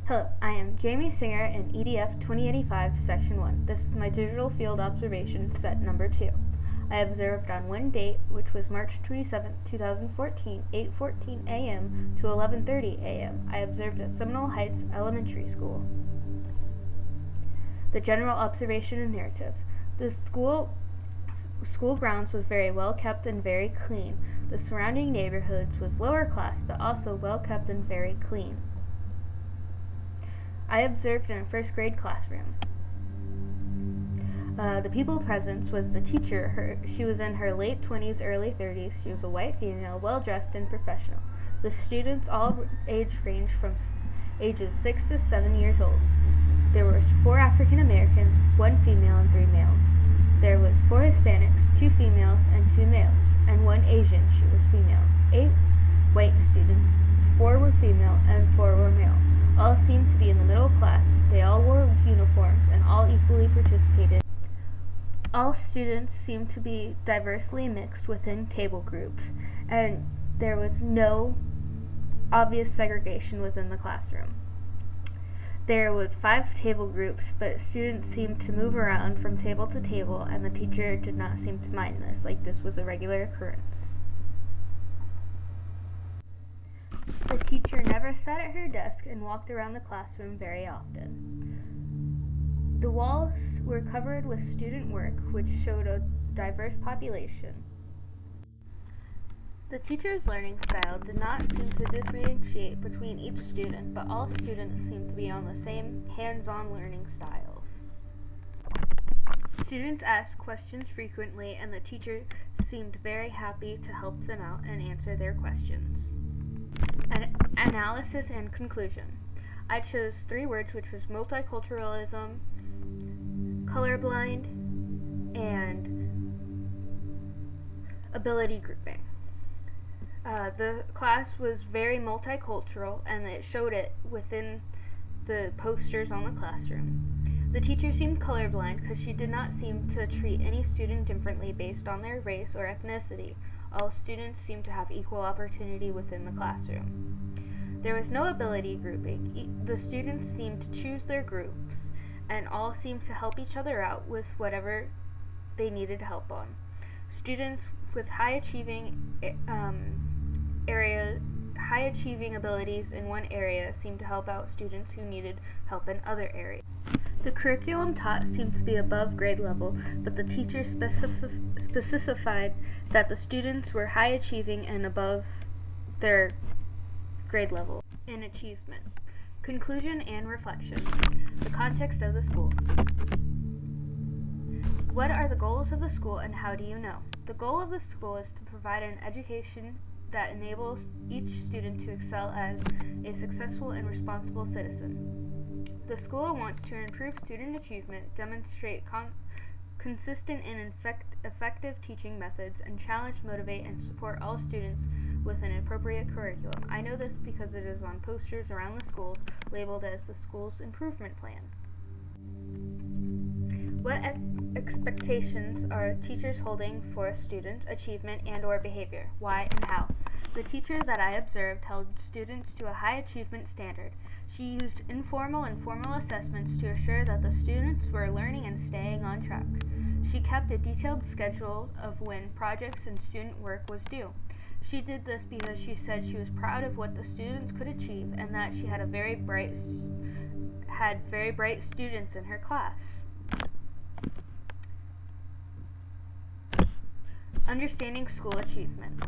Hello, I am Jamie Singer in EDF 2085, Section 1. This is my digital field observation set number 2. I observed on one date, which was March 27, 2014, 8:14 a.m. to 11:30 a.m. I observed at Seminole Heights Elementary School. The general observation and narrative. The school grounds was very well kept and very clean. The surrounding neighborhoods was lower class, but also well kept and very clean. I observed in a first grade classroom. The people present was the teacher. She was in her late 20s, early 30s. She was a white female, well dressed and professional. The students all age ranged from ages 6 to 7 years old. There were 4 African Americans, 1 female and 3 males. There was 4 Hispanics, 2 females and 2 males, and 1 Asian. She was female. 8 white students, 4 were female and 4 were male. All seemed to be in the middle class. They all wore uniforms and all equally participated. All students seemed to be diversely mixed within table groups, and there was no obvious segregation within the classroom. There was 5 table groups, but students seemed to move around from table to table, and the teacher did not seem to mind this, like this was a regular occurrence. The teacher never sat at her desk and walked around the classroom very often. The walls were covered with student work, which showed a diverse population. The teacher's learning style did not seem to differentiate between each student, but all students seemed to be on the same hands-on learning styles. Students asked questions frequently, and the teacher seemed very happy to help them out and answer their questions. Analysis and conclusion. I chose 3 words, which was multiculturalism, colorblind, and ability grouping. The class was very multicultural, and it showed it within the posters on the classroom. The teacher seemed colorblind because she did not seem to treat any student differently based on their race or ethnicity. All students seemed to have equal opportunity within the classroom. There was no ability grouping. The students seemed to choose their groups, and all seemed to help each other out with whatever they needed help on. Students with high achieving abilities in one area seemed to help out students who needed help in other areas. The curriculum taught seemed to be above grade level, but the teacher specified that the students were high achieving and above their grade level in achievement. Conclusion and reflection. The context of the school. What are the goals of the school and how do you know? The goal of the school is to provide an education that enables each student to excel as a successful and responsible citizen. The school wants to improve student achievement, demonstrate consistent and effective teaching methods, and challenge, motivate, and support all students with an appropriate curriculum. I know this because it is on posters around the school labeled as the school's improvement plan. What expectations are teachers holding for student achievement and/or behavior? Why and how? The teacher that I observed held students to a high achievement standard. She used informal and formal assessments to assure that the students were learning and staying on track. She kept a detailed schedule of when projects and student work was due. She did this because she said she was proud of what the students could achieve and that she had very bright students in her class. Understanding school achievement.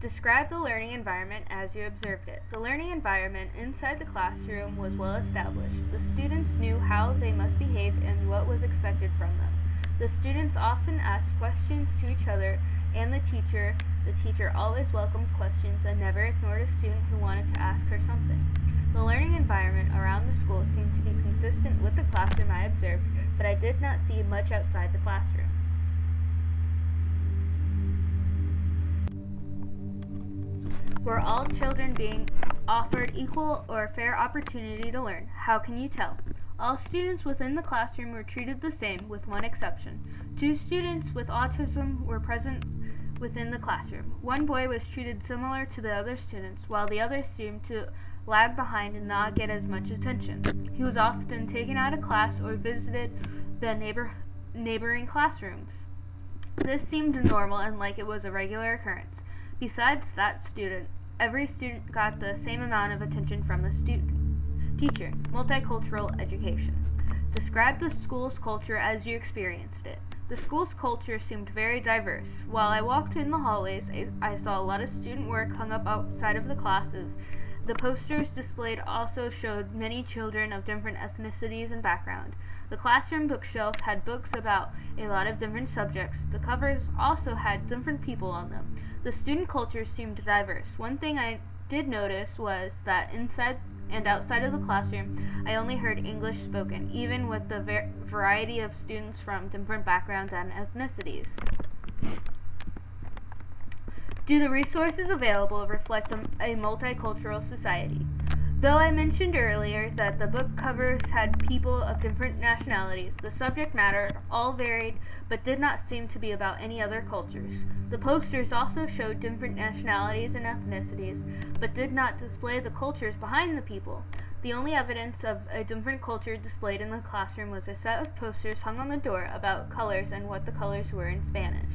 Describe the learning environment as you observed it. The learning environment inside the classroom was well established. The students knew how they must behave and what was expected from them. The students often asked questions to each other and the teacher. The teacher always welcomed questions and never ignored a student who wanted to ask her something. The learning environment around the school seemed to be consistent with the classroom I observed, but I did not see much outside the classroom. Were all children being offered equal or fair opportunity to learn? How can you tell? All students within the classroom were treated the same, with one exception. 2 students with autism were present within the classroom. One boy was treated similar to the other students, while the others seemed to lag behind and not get as much attention. He was often taken out of class or visited the neighboring classrooms. This seemed normal and like it was a regular occurrence. Besides that student, every student got the same amount of attention from the teacher. Multicultural education. Describe the school's culture as you experienced it. The school's culture seemed very diverse. While I walked in the hallways, I saw a lot of student work hung up outside of the classes. The posters displayed also showed many children of different ethnicities and background. The classroom bookshelf had books about a lot of different subjects. The covers also had different people on them. The student culture seemed diverse. One thing I did notice was that inside and outside of the classroom, I only heard English spoken, even with the variety of students from different backgrounds and ethnicities. Do the resources available reflect a multicultural society? Though I mentioned earlier that the book covers had people of different nationalities, the subject matter all varied but did not seem to be about any other cultures. The posters also showed different nationalities and ethnicities but did not display the cultures behind the people. The only evidence of a different culture displayed in the classroom was a set of posters hung on the door about colors and what the colors were in Spanish.